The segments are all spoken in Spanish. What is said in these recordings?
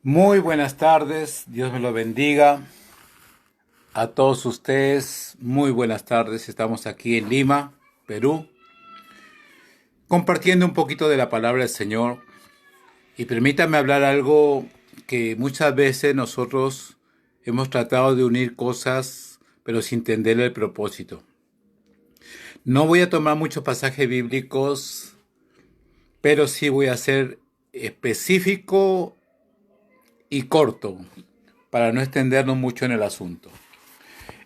Muy buenas tardes, Dios me lo bendiga. A todos ustedes, muy buenas tardes. Estamos aquí en Lima, Perú, compartiendo un poquito de la palabra del Señor. Y permítame hablar algo que muchas veces nosotros hemos tratado de unir cosas, pero sin entender el propósito. No voy a tomar muchos pasajes bíblicos, pero sí voy a ser específico y corto para no extendernos mucho en el asunto.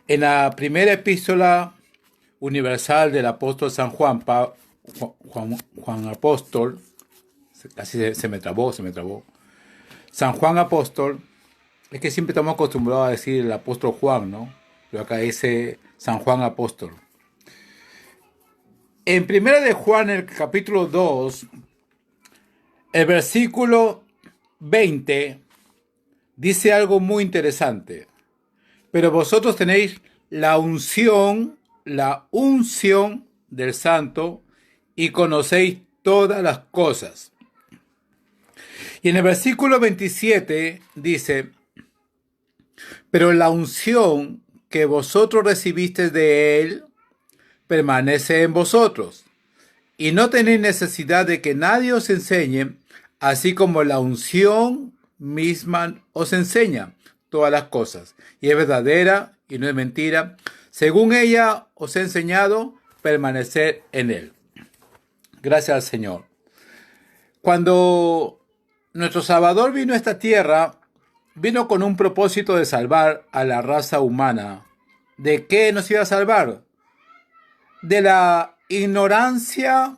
En la primera epístola universal del apóstol San Juan, Juan Apóstol, casi se me trabó. San Juan Apóstol, es que siempre estamos acostumbrados a decir el apóstol Juan, ¿no? Pero acá dice San Juan Apóstol. En primera de Juan, el capítulo 2, el versículo 20, dice algo muy interesante. Pero vosotros tenéis la unción del Santo y conocéis todas las cosas. Y en el versículo 27 dice, pero la unción que vosotros recibisteis de Él permanece en vosotros, y no tenéis necesidad de que nadie os enseñe, así como la unción misma os enseña todas las cosas, y es verdadera y no es mentira. Según ella os he enseñado, permanecer en Él. Gracias al Señor. Cuando nuestro Salvador vino a esta tierra, vino con un propósito de salvar a la raza humana. ¿De qué nos iba a salvar? De la ignorancia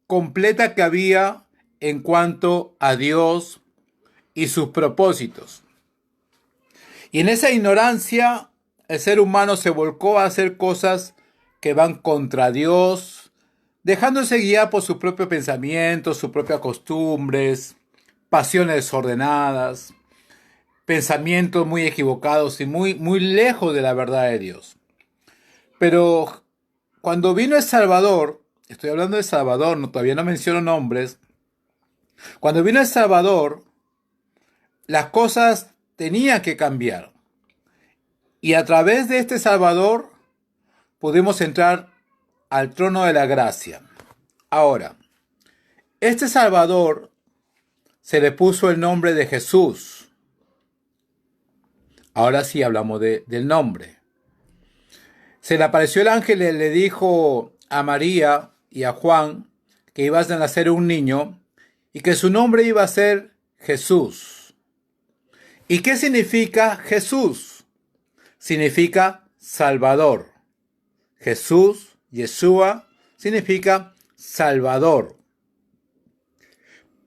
completa que había en cuanto a Dios y sus propósitos. Y en esa ignorancia, el ser humano se volcó a hacer cosas que van contra Dios, dejándose guiar por sus propios pensamientos, sus propias costumbres, pasiones desordenadas, pensamientos muy equivocados y muy lejos de la verdad de Dios. Pero cuando vino el Salvador, estoy hablando de Salvador, todavía no menciono nombres, cuando vino el Salvador, las cosas tenían que cambiar. Y a través de este Salvador pudimos entrar al trono de la gracia. Ahora, este Salvador se le puso el nombre de Jesús. Ahora sí hablamos del nombre. Se le apareció el ángel y le dijo a María y a Juan que iba a nacer un niño y que su nombre iba a ser Jesús. ¿Y qué significa Jesús? Significa Salvador. Jesús, Yeshua, significa Salvador.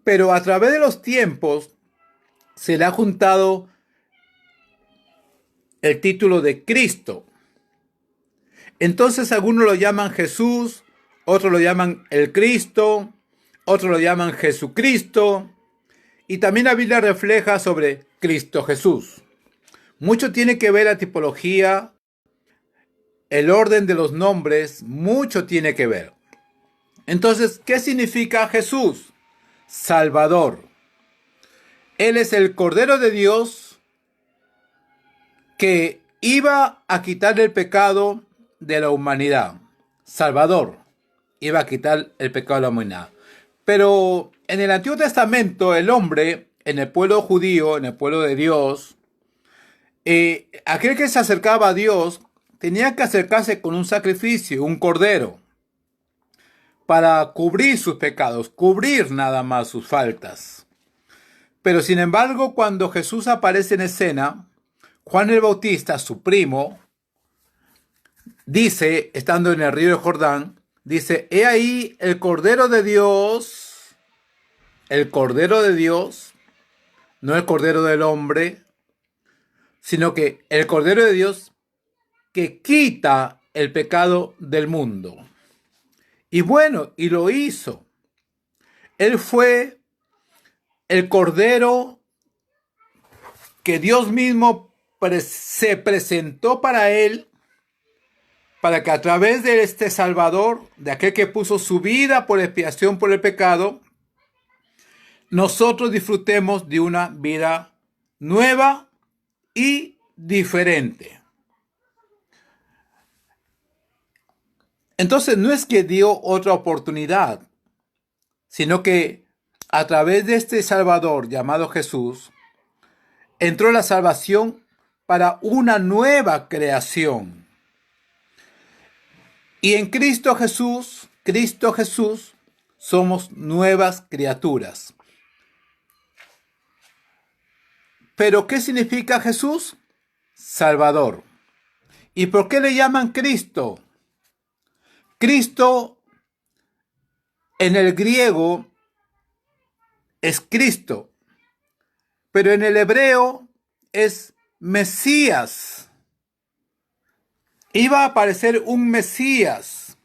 Pero a través de los tiempos se le ha juntado el título de Cristo. Entonces algunos lo llaman Jesús, otros lo llaman el Cristo, otros lo llaman Jesucristo. Y también la Biblia refleja sobre Cristo Jesús. Mucho tiene que ver la tipología, el orden de los nombres, mucho tiene que ver. Entonces, ¿qué significa Jesús? Salvador. Él es el Cordero de Dios que iba a quitar el pecado de la humanidad. Salvador. Iba a quitar el pecado de la humanidad. Pero en el Antiguo Testamento, el hombre, en el pueblo judío, en el pueblo de Dios, aquel que se acercaba a Dios tenía que acercarse con un sacrificio, un cordero, para cubrir sus pecados, cubrir nada más sus faltas. Pero sin embargo, cuando Jesús aparece en escena, Juan el Bautista, su primo, dice, estando en el río de Jordán, dice, he ahí el Cordero de Dios, no el Cordero del hombre, sino que el Cordero de Dios que quita el pecado del mundo. Y bueno, y lo hizo. Él fue el Cordero que Dios mismo se presentó para él, para que a través de este Salvador, de aquel que puso su vida por expiación por el pecado, nosotros disfrutemos de una vida nueva y diferente. Entonces no es que dio otra oportunidad, sino que a través de este Salvador llamado Jesús, entró la salvación para una nueva creación. Y en Cristo Jesús, somos nuevas criaturas. ¿Pero qué significa Jesús? Salvador. ¿Y por qué le llaman Cristo? Cristo en el griego es Cristo, pero en el hebreo es Mesías. Iba a aparecer un Mesías.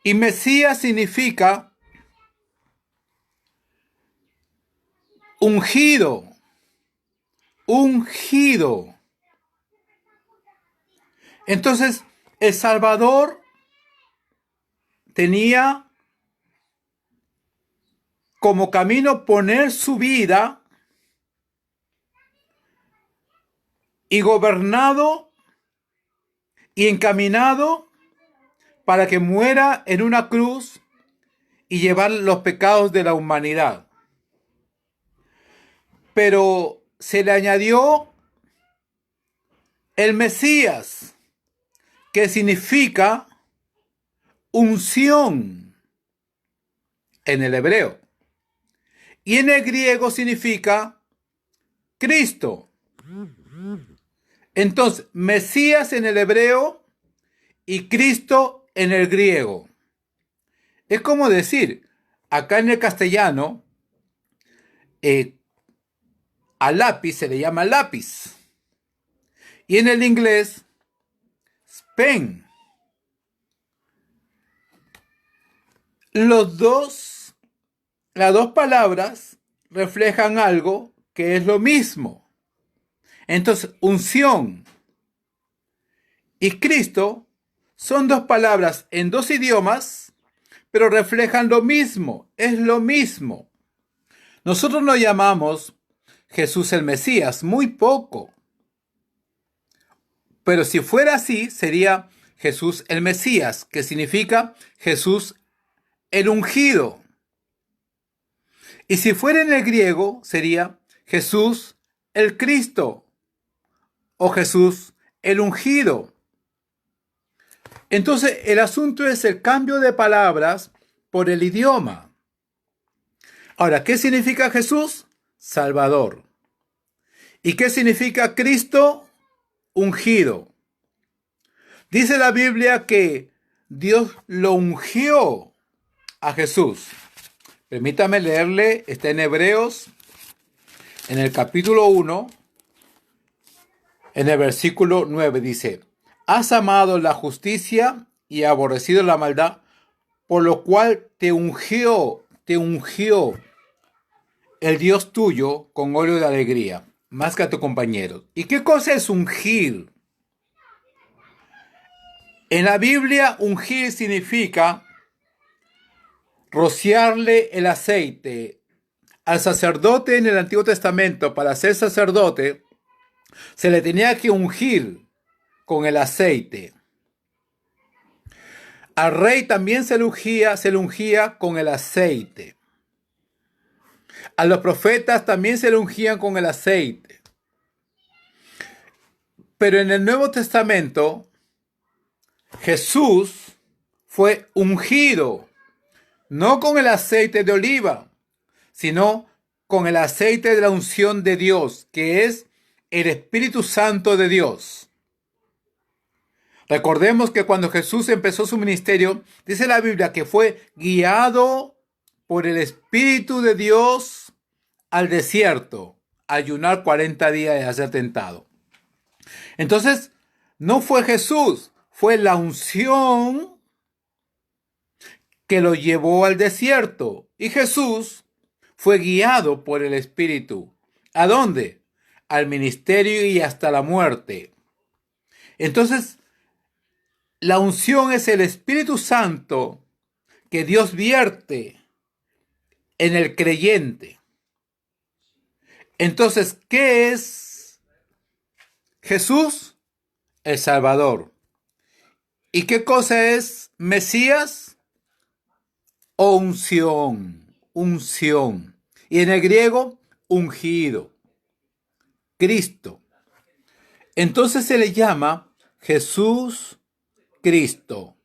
Y Mesías significa ungido, ungido. Entonces, el Salvador tenía como camino poner su vida y gobernado y encaminado para que muera en una cruz y llevar los pecados de la humanidad. Pero se le añadió el Mesías, que significa unción en el hebreo. Y en el griego significa Cristo. Entonces, Mesías en el hebreo y Cristo en el griego. Es como decir, acá en el castellano, al lápiz se le llama lápiz. Y en el inglés, pen. Las dos palabras reflejan algo que es lo mismo. Entonces, unción y Cristo son dos palabras en dos idiomas, pero reflejan lo mismo, es lo mismo. Nosotros no llamamos Jesús el Mesías, muy poco. Pero si fuera así, sería Jesús el Mesías, que significa Jesús el ungido. Y si fuera en el griego, sería Jesús el Cristo o Jesús el ungido. Entonces, el asunto es el cambio de palabras por el idioma. Ahora, ¿qué significa Jesús? Salvador. ¿Y qué significa Cristo? Ungido. Dice la Biblia que Dios lo ungió a Jesús. Permítame leerle, está en Hebreos, en el capítulo 1, en el versículo 9, dice: has amado la justicia y aborrecido la maldad, por lo cual te ungió el Dios tuyo con óleo de alegría, más que a tu compañero. ¿Y qué cosa es ungir? En la Biblia, ungir significa rociarle el aceite. Al sacerdote en el Antiguo Testamento, para ser sacerdote, se le tenía que ungir con el aceite. Al rey también se le ungía con el aceite. A los profetas también se le ungían con el aceite. Pero en el Nuevo Testamento, Jesús fue ungido, no con el aceite de oliva, sino con el aceite de la unción de Dios, que es el Espíritu Santo de Dios. Recordemos que cuando Jesús empezó su ministerio, dice la Biblia que fue guiado por el Espíritu de Dios al desierto, a ayunar 40 días y a ser tentado. Entonces, no fue Jesús, fue la unción que lo llevó al desierto. Y Jesús fue guiado por el Espíritu. ¿A dónde? Al ministerio y hasta la muerte. Entonces, la unción es el Espíritu Santo que Dios vierte en el creyente. Entonces, ¿qué es Jesús? El Salvador. ¿Y qué cosa es Mesías? Unción, unción. Y en el griego, ungido, Cristo. Entonces se le llama Jesús Cristo.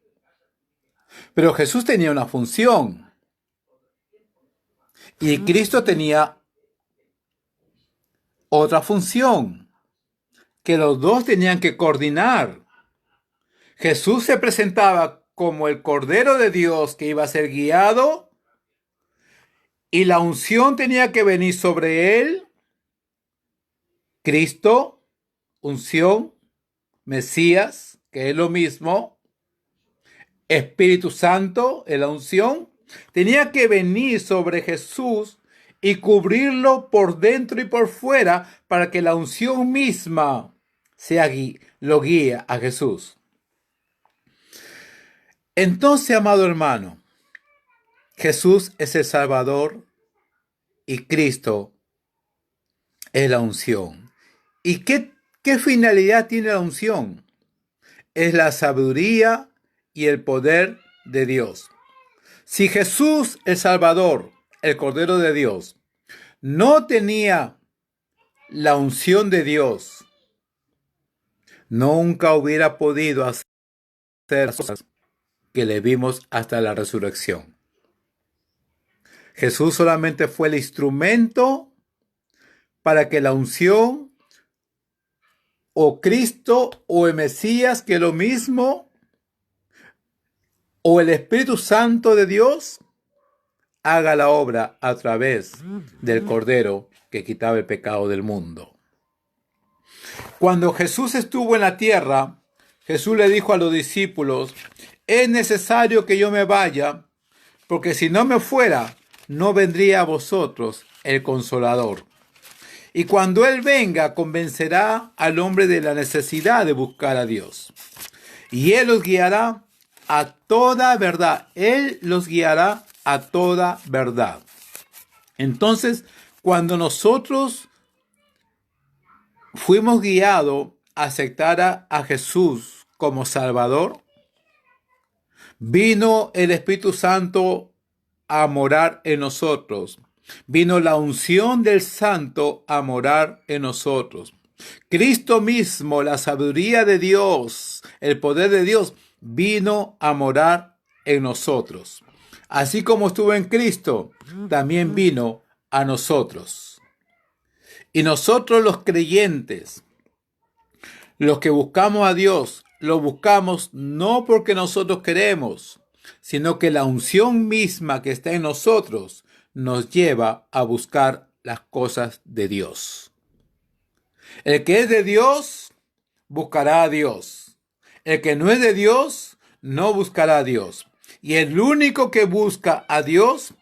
Pero Jesús tenía una función y Cristo tenía otra función que los dos tenían que coordinar. Jesús se presentaba como el Cordero de Dios que iba a ser guiado y la unción tenía que venir sobre él. Cristo, unción, Mesías, que es lo mismo, Espíritu Santo, en la unción, tenía que venir sobre Jesús y cubrirlo por dentro y por fuera para que la unción misma lo guíe a Jesús. Entonces, amado hermano, Jesús es el Salvador y Cristo es la unción. ¿Y qué finalidad tiene la unción? Es la sabiduría y el poder de Dios. Si Jesús, el Salvador, el Cordero de Dios, no tenía la unción de Dios, nunca hubiera podido hacer las cosas que le vimos hasta la resurrección. Jesús solamente fue el instrumento para que la unción o Cristo o el Mesías, que es lo mismo, o el Espíritu Santo de Dios, haga la obra a través del Cordero que quitaba el pecado del mundo. Cuando Jesús estuvo en la tierra, Jesús le dijo a los discípulos, es necesario que yo me vaya, porque si no me fuera, no vendría a vosotros el Consolador. Y cuando Él venga, convencerá al hombre de la necesidad de buscar a Dios. Y Él los guiará a toda verdad. Él los guiará a toda verdad. Entonces, cuando nosotros fuimos guiados a aceptar a Jesús como Salvador, vino el Espíritu Santo a morar en nosotros. Vino la unción del Santo a morar en nosotros. Cristo mismo, la sabiduría de Dios, el poder de Dios, vino a morar en nosotros. Así como estuvo en Cristo, también vino a nosotros. Y nosotros los creyentes, los que buscamos a Dios, lo buscamos no porque nosotros queremos, sino que la unción misma que está en nosotros nos lleva a buscar las cosas de Dios. El que es de Dios, buscará a Dios. El que no es de Dios, no buscará a Dios. Y el único que busca a Dios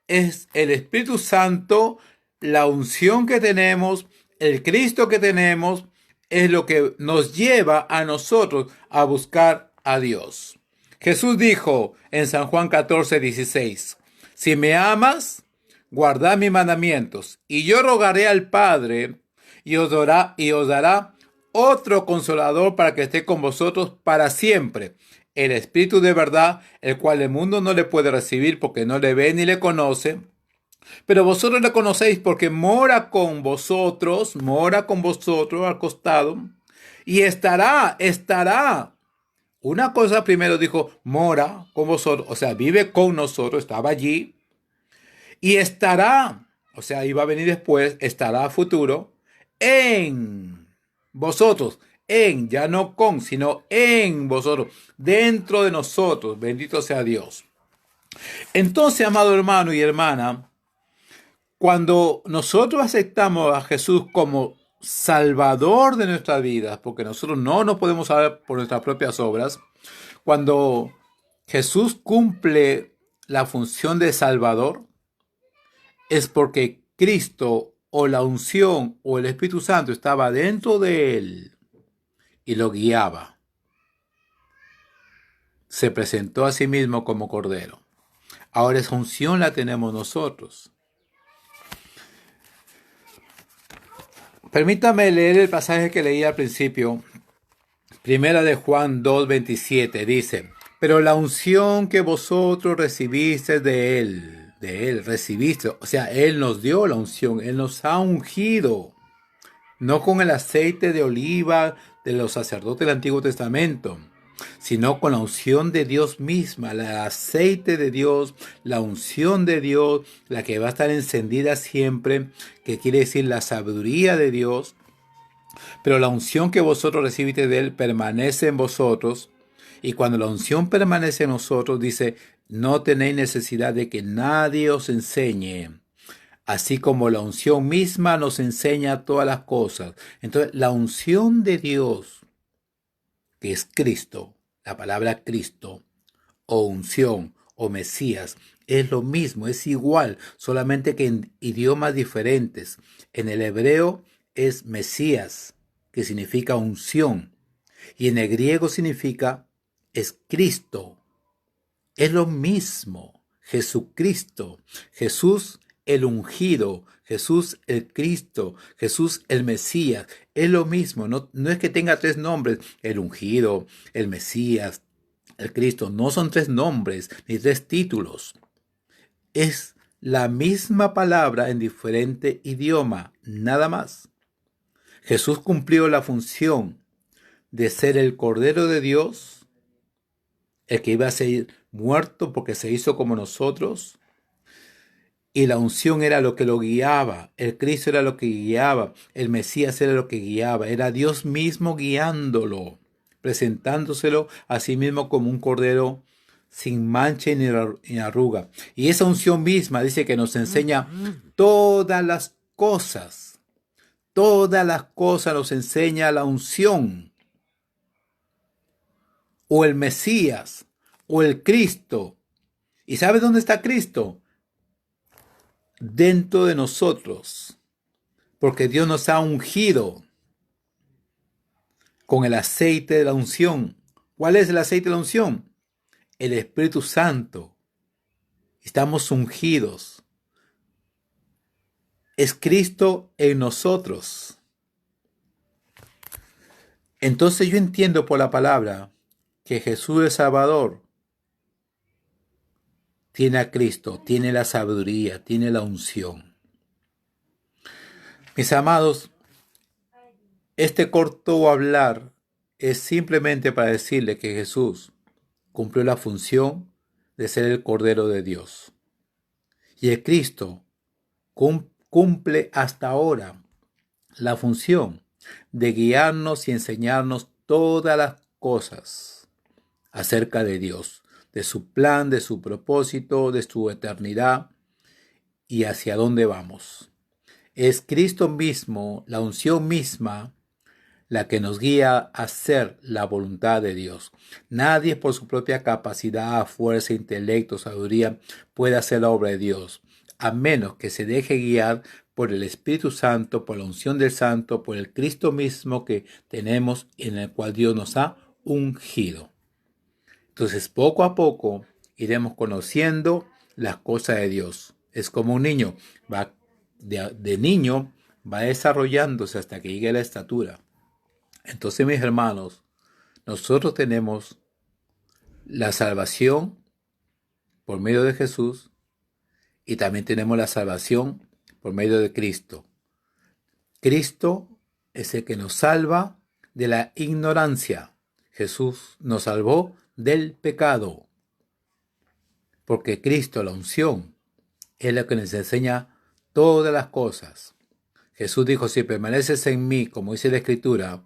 es el Espíritu Santo, la unción que tenemos, el Cristo que tenemos, es lo que nos lleva a nosotros a buscar a Dios. Jesús dijo en San Juan 14:16, si me amas, guardad mis mandamientos, y yo rogaré al Padre, y os dará otro consolador para que esté con vosotros para siempre, el Espíritu de verdad, el cual el mundo no le puede recibir porque no le ve ni le conoce, pero vosotros le conocéis porque mora con vosotros al costado, y estará. Una cosa primero dijo, mora con vosotros, o sea, vive con nosotros, estaba allí, y estará, o sea, iba a venir después, estará a futuro, en vosotros, ya no con, sino en vosotros, dentro de nosotros, bendito sea Dios. Entonces, amado hermano y hermana, cuando nosotros aceptamos a Jesús como Salvador de nuestras vidas, porque nosotros no nos podemos salvar por nuestras propias obras, cuando Jesús cumple la función de Salvador, es porque Cristo o la unción o el Espíritu Santo estaba dentro de él y lo guiaba. Se presentó a sí mismo como Cordero. Ahora esa unción la tenemos nosotros. Permítame leer el pasaje que leí al principio. Primera de Juan 2:27 dice, pero la unción que vosotros recibisteis de él recibiste, o sea, él nos dio la unción, él nos ha ungido, no con el aceite de oliva de los sacerdotes del Antiguo Testamento, sino con la unción de Dios misma, el aceite de Dios, la unción de Dios, la que va a estar encendida siempre, que quiere decir la sabiduría de Dios. Pero la unción que vosotros recibiste de Él permanece en vosotros. Y cuando la unción permanece en nosotros, dice, no tenéis necesidad de que nadie os enseñe. Así como la unción misma nos enseña todas las cosas. Entonces, la unción de Dios, que es Cristo, la palabra Cristo, o unción, o Mesías, es lo mismo, es igual, solamente que en idiomas diferentes. En el hebreo es Mesías, que significa unción, y en el griego significa es Cristo. Es lo mismo, Jesucristo, Jesús el ungido, Jesús el Cristo, Jesús el Mesías, es lo mismo, no es que tenga tres nombres, el ungido, el Mesías, el Cristo, no son tres nombres ni tres títulos, es la misma palabra en diferente idioma, nada más. Jesús cumplió la función de ser el Cordero de Dios, el que iba a ser muerto porque se hizo como nosotros, y la unción era lo que lo guiaba, el Cristo era lo que guiaba, el Mesías era lo que guiaba, era Dios mismo guiándolo, presentándoselo a sí mismo como un cordero sin mancha ni arruga. Y esa unción misma dice que nos enseña todas las cosas nos enseña la unción, o el Mesías, o el Cristo. ¿Y sabe dónde está Cristo? Dentro de nosotros, porque Dios nos ha ungido con el aceite de la unción. ¿Cuál es el aceite de la unción? El Espíritu Santo. Estamos ungidos. Es Cristo en nosotros. Entonces yo entiendo por la palabra que Jesús el Salvador tiene a Cristo, tiene la sabiduría, tiene la unción. Mis amados, este corto hablar es simplemente para decirle que Jesús cumplió la función de ser el Cordero de Dios. Y el Cristo cumple hasta ahora la función de guiarnos y enseñarnos todas las cosas acerca de Dios, de su plan, de su propósito, de su eternidad y hacia dónde vamos. Es Cristo mismo, la unción misma, la que nos guía a hacer la voluntad de Dios. Nadie por su propia capacidad, fuerza, intelecto, sabiduría puede hacer la obra de Dios, a menos que se deje guiar por el Espíritu Santo, por la unción del Santo, por el Cristo mismo que tenemos, en el cual Dios nos ha ungido. Entonces, poco a poco iremos conociendo las cosas de Dios. Es como un niño, de niño va desarrollándose hasta que llegue a la estatura. Entonces, mis hermanos, nosotros tenemos la salvación por medio de Jesús y también tenemos la salvación por medio de Cristo. Cristo es el que nos salva de la ignorancia. Jesús nos salvó del pecado. Porque Cristo, la unción, es la que nos enseña todas las cosas. Jesús dijo, si permaneces en mí, como dice la Escritura,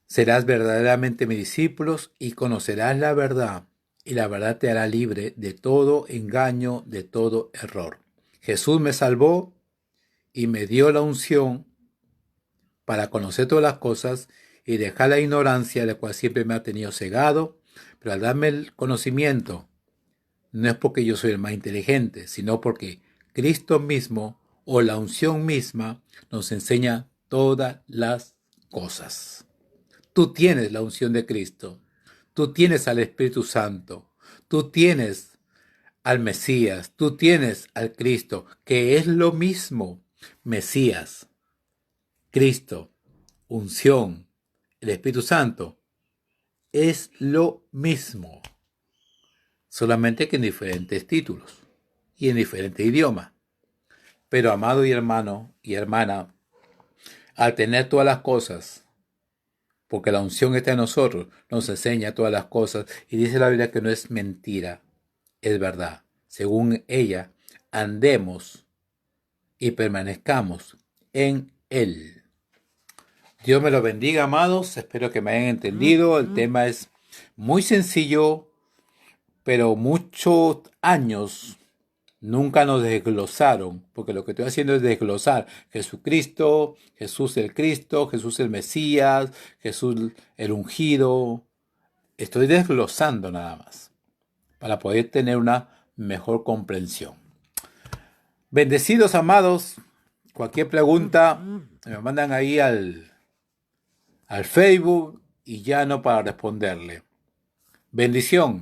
serás verdaderamente mis discípulos y conocerás la verdad, y la verdad te hará libre de todo engaño, de todo error. Jesús me salvó y me dio la unción para conocer todas las cosas y dejar la ignorancia, la cual siempre me ha tenido cegado, pero al darme el conocimiento, no es porque yo soy el más inteligente, sino porque Cristo mismo o la unción misma nos enseña todas las cosas. Tú tienes la unción de Cristo, tú tienes al Espíritu Santo, tú tienes al Mesías, tú tienes al Cristo, que es lo mismo, Mesías, Cristo, unción, el Espíritu Santo, es lo mismo, solamente que en diferentes títulos y en diferentes idiomas. Pero amado y hermano y hermana, al tener todas las cosas, porque la unción está en nosotros, nos enseña todas las cosas y dice la Biblia que no es mentira, es verdad. Según ella, andemos y permanezcamos en Él. Dios me los bendiga, amados. Espero que me hayan entendido. El tema es muy sencillo, pero muchos años nunca nos desglosaron, porque lo que estoy haciendo es desglosar Jesucristo, Jesús el Cristo, Jesús el Mesías, Jesús el ungido. Estoy desglosando nada más, para poder tener una mejor comprensión. Bendecidos, amados. Cualquier pregunta me mandan ahí al Facebook y ya no para responderle. Bendición.